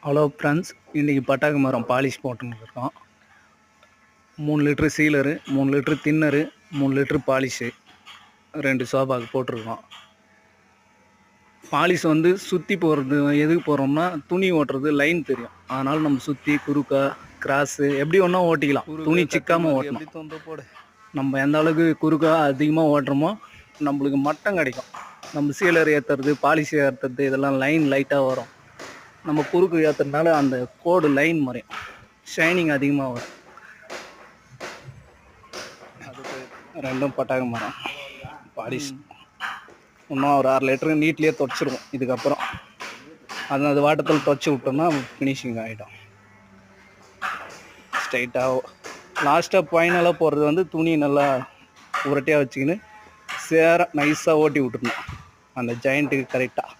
Hello friends, இன்றைக்கி பட்டாக்கு மரம் polish போட்டுன்னு இருக்கோம். 3 லிட்ரு சீலரு, 3 லிட்ரு தின்னரு, 3 லிட்ரு பாலிஷு 2 சோபாவுக்கு போட்டிருக்கோம். பாலிஷ் வந்து சுற்றி போடுறது எதுக்கு போடுறோம்னா, துணி ஓட்டுறது லைன் தெரியும். அதனால் நம்ம சுற்றி குறுக்கா கிராஸு எப்படி ஒன்றா ஓட்டிக்கலாம். துணி சிக்காமல் ஓட்டணும். நம்ம எந்த அளவுக்கு குறுக்கா அதிகமாக ஓட்டுறோமோ நம்மளுக்கு மட்டம் கிடைக்கும். நம்ம சீலர் ஏற்றுறது, பாலிஷ் ஏற்றுறது இதெல்லாம் லைன் லைட்டாக வரும். நம்ம குறுக்கு ஏற்றுறதுனால அந்த கோடு லைன் மறையும், ஷைனிங் அதிகமாக வரும். அதுக்கு ரெண்டும் பட்டாக்கு மரம் பாலிஷ் இன்னும் ஒரு 6 லிட்டரு நீட்லேயே துடைச்சிருவோம். இதுக்கப்புறம் அது வாட்டத்தில் துடைச்சி விட்டோம்னா ஃபினிஷிங் ஆகிடும். ஸ்ட்ரைட்டாக லாஸ்ட்டாக ஃபைனலாக போடுறது வந்து துணி நல்லா உரட்டையாக வச்சுக்கின்னு சேர நைஸாக ஓட்டி விட்டுருணும் அந்த ஜாயிண்ட்டுக்கு கரெக்டாக.